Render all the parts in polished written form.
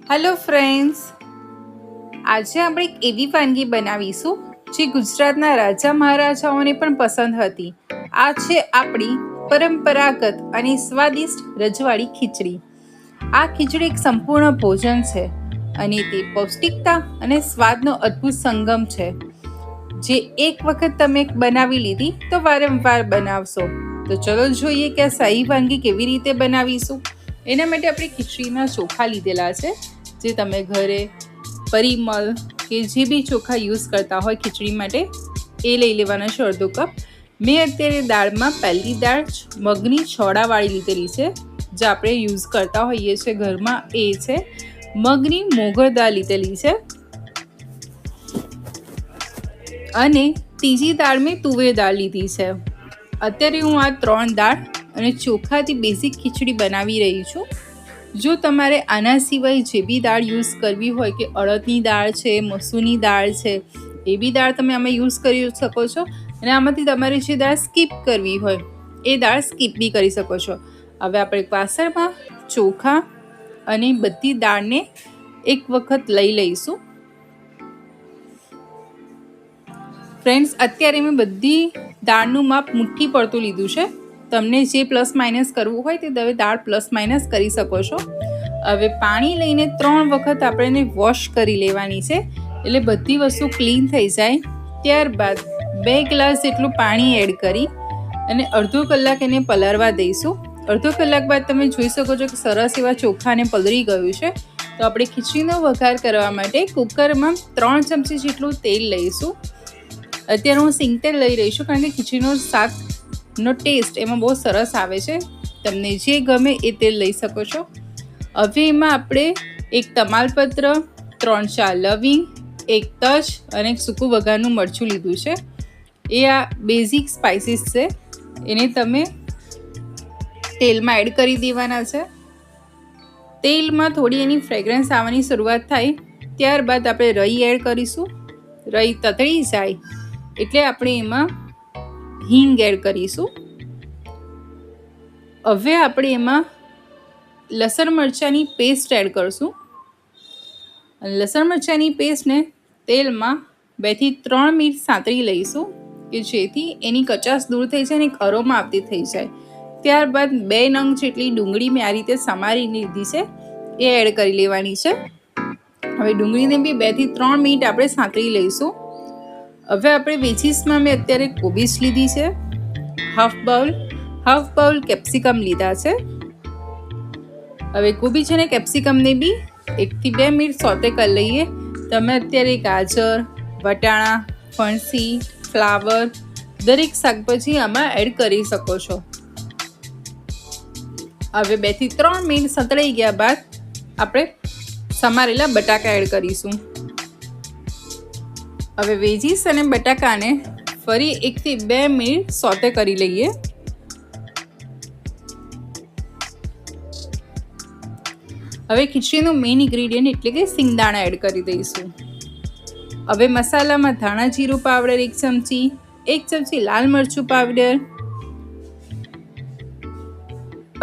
Hello friends, આજે આપણે એક એવી વાનગી બનાવીશું જે ગુજરાતના રાજા મહારાજાઓને પણ પસંદ હતી. આ છે આપણી પરંપરાગત અને સ્વાદિષ્ટ રજવાડી ખીચડી. આ ખીચડી એક સંપૂર્ણ ભોજન છે અને તે પૌષ્ટિકતા અને સ્વાદનો અદ્ભુત સંગમ છે, જે એક વખત તમે બનાવી લીધી તો વારંવાર બનાવશો. તો ચલો જોઈએ કે આ શાહી વાનગી કેવી રીતે બનાવીશું. એના માટે આપણે ખીચડીના ચોખા લીધેલા છે, જે તમે ઘરે પરિમલ કે જે બી ચોખા યુઝ કરતા હોય ખીચડી માટે એ લઈ લેવાના છે. અડધો કપ. મેં અત્યારે દાળમાં પહેલી દાળ મગની છોડાવાળી લીધેલી છે, જે આપણે યુઝ કરતા હોઈએ છીએ ઘરમાં. એ છે મગની મોગર દાળ લીધેલી છે, અને ત્રીજી દાળ મેં તુવેર દાળ લીધી છે. અત્યારે હું આ 3 દાળ અને ચોખાથી બેઝિક ખીચડી બનાવી રહી છું. જો તમારે આના સિવાય જે બી દાળ યુઝ કરવી હોય, કે અડદની દાળ છે, મસૂરની દાળ છે, એ બી દાળ તમે આમાં યુઝ કરી શકો છો. અને આમાંથી તમારે જે દાળ સ્કીપ કરવી હોય એ દાળ સ્કીપ બી કરી શકો છો. હવે આપણે વાસણમાં ચોખા અને બધી દાળને એક વખત લઈ લઈશું. ફ્રેન્ડ્સ, અત્યારે મેં બધી દાળનું માપ મુઠ્ઠી પડતું લીધું છે. તમને જે પ્લસ માઇનસ કરવું હોય તે તમે દાળ પ્લસ માઇનસ કરી શકો છો. હવે પાણી લઈને 3 વખત આપણે એને વોશ કરી લેવાની છે, એટલે બધી વસ્તુ ક્લીન થઈ જાય. ત્યારબાદ 2 ગ્લાસ જેટલું પાણી એડ કરી અને અડધો કલાક એને પલાળવા દઈશું. અડધો કલાક બાદ તમે જોઈ શકો છો કે સરસ એવા ચોખાને પલળી ગયું છે. તો આપણે ખીચડીનો વઘાર કરવા માટે કુકરમાં 3 ચમચી જેટલું તેલ લઈશું. અત્યારે હું સિંગ તેલ લઈ રહી છું, કારણ કે ખીચડીનો શાકનો ટેસ્ટ એમાં બહુ સરસ આવે છે. તમને જે ગમે એ તેલ લઈ શકો છો. હવે એમાં આપણે એક તમાલપત્ર, 3-4 લવિંગ, એક તજ અને એક સૂકું વઘારનું મરચું લીધું છે. એ આ બેઝિક સ્પાઇસીસ છે, એને તમે તેલમાં એડ કરી દેવાના છે. તેલમાં થોડી એની ફ્રેગ્રન્સ આવવાની શરૂઆત થાય ત્યારબાદ આપણે રઈ એડ કરીશું. રઈ તતળી જાય એટલે આપણે એમાં હિંગ એડ કરીશું. હવે આપણે એમાં લસણ મરચાંની પેસ્ટ એડ કરીશું. લસણ મરચાંની પેસ્ટને તેલમાં 2 થી 3 મિનિટ સાંતળી લઈશું, કે જેથી એની કચાશ દૂર થઈ જાય અને એક અરોમા આવતી થઈ જાય. ત્યારબાદ 2 નંગ જેટલી ડુંગળી મેં આ રીતે સમારી લીધી છે, એ એડ કરી લેવાની છે. હવે ડુંગળીને બી 2 થી 3 મિનિટ આપણે સાંતળી લઈશું. હવે આપણે વેજીસમાં મેં અત્યારે કોબીજ લીધી છે, હાફ બાઉલ કેપ્સિકમ લીધા છે. હવે કોબીજ અને કેપ્સિકમને બી 1 થી 2 મિનિટ સોતે કરી લઈએ. તમે અત્યારે ગાજર, વટાણા, ફણસી, ફ્લાવર દરેક શાકભાજી આમાં એડ કરી શકો છો. હવે 2 થી 3 મિનિટ સતળાઈ ગયા બાદ આપણે સમારેલા બટાકા એડ કરીશું. હવે વેજીસ અને બટાકાને ફરી 1 થી 2 મિનિટ સોતે કરી લઈએ. હવે ખીચડીનું મેઇન ઇન્ગ્રીડિયન્ટ એટલે કે સિંગદાણા એડ કરી દઈશું. હવે મસાલામાં ધાણા જીરું પાવડર 1 ચમચી, 1 ચમચી લાલ મરચું પાવડર,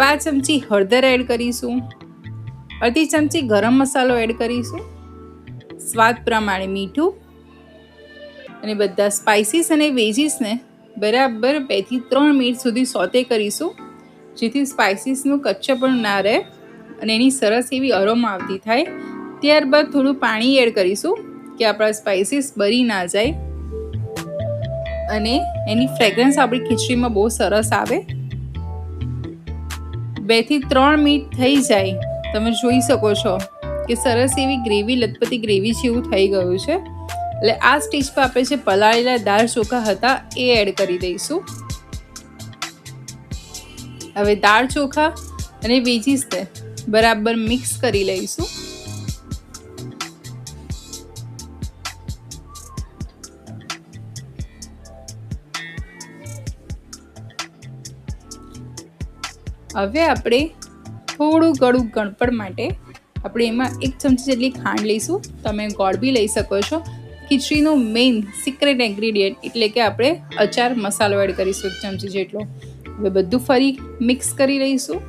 5 ચમચી હળદર એડ કરીશું, અડધી ચમચી ગરમ મસાલો એડ કરીશું, સ્વાદ પ્રમાણે મીઠું, અને બધા સ્પાઇસીસ અને વેજીસને બરાબર 2 થી 3 મિનિટ સુધી સોતે કરીશું, જેથી સ્પાઇસીસનું કચ્ચાપણું ના રહે અને એની સરસ એવી અરોમા આવતી થાય. ત્યારબાદ થોડું પાણી એડ કરીશું, કે આપણા સ્પાઇસીસ બળી ના જાય અને એની ફ્રેગ્રન્સ આપણી ખીચડીમાં બહુ સરસ આવે. 2 થી 3 મિનિટ થઈ જાય, તમે જોઈ શકો છો કે સરસ એવી ગ્રેવી, લથપથી ગ્રેવી જેવું થઈ ગયું છે. એટલે આ સ્ટેજ પર આપણે જે પલાળેલા દાળ ચોખા હતા એ એડ કરી દઈશું. હવે દાળ ચોખા અને વેજીસને બરાબર મિક્સ કરી લઈશું. હવે આપણે થોડું ગળું ગણપણ માટે આપણે એમાં 1 ચમચી જેટલી ખાંડ લઈશું. તમે ગોળ બી લઈ શકો છો. ખીચડીનો મેઇન સિક્રેટ ઇન્ગ્રીડિયન્ટ એટલે કે આપણે અચાર મસાલો એડ કરીશું 1 ચમચી જેટલો. હવે બધું ફરી મિક્સ કરી લઈશું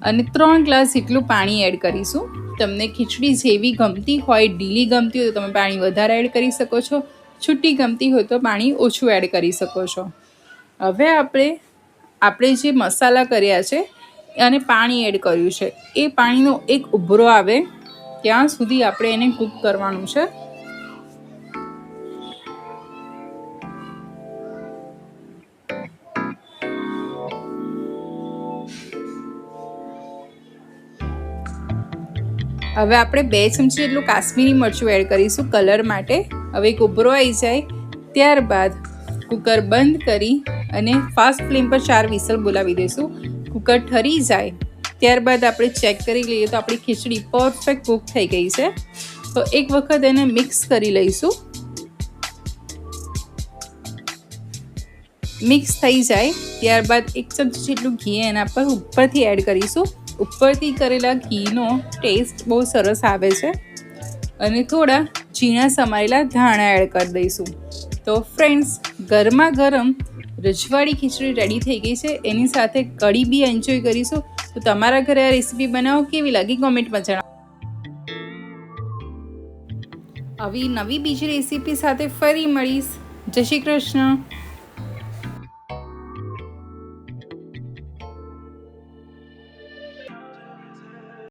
અને 3 ગ્લાસ જેટલું પાણી એડ કરીશું. તમને ખીચડી જેવી ગમતી હોય, ઢીલી ગમતી હોય તો તમે પાણી વધારે એડ કરી શકો છો, છૂટી ગમતી હોય તો પાણી ઓછું એડ કરી શકો છો. હવે આપણે જે મસાલા કર્યા છે અને પાણી એડ કર્યું છે, એ પાણીનો એક ઉભરો આવે ત્યાં સુધી આપણે એને કૂક કરવાનું છે. હવે આપણે 2 ચમચી જેટલું કાશ્મીરી મરચું એડ કરીશું કલર માટે. હવે એક ઉભરો આવી જાય ત્યારબાદ કુકર બંધ કરી અને ફાસ્ટ ફ્લેમ પર 4 વિસલ બોલાવી દઈશું. કુકર ઠરી જાય ત્યારબાદ આપણે ચેક કરી લઈએ તો આપણી ખીચડી પરફેક્ટ કૂક થઈ ગઈ છે. તો એક વખત એને મિક્સ કરી લઈશું. મિક્સ થઈ જાય ત્યારબાદ 1 ચમચી જેટલું ઘી એના પર ઉપરથી એડ કરીશું. ઉપરથી કરેલા ઘીનો ટેસ્ટ બહુ સરસ આવે છે. અને થોડા ઝીણા સમારેલા ધાણા એડ કરી દઈશું. તો ફ્રેન્ડ્સ, ગરમા ગરમ રજવાડી ખીચડી રેડી થઈ ગઈ છે. એની સાથે કઢી બી એન્જોય કરીશું. તો તમારા ઘરે આ રેસીપી બનાવો, કેવી લાગી કોમેન્ટમાં જણાવો. આવી નવી બીજી રેસીપી સાથે ફરી મળીશ. જય શ્રી કૃષ્ણ.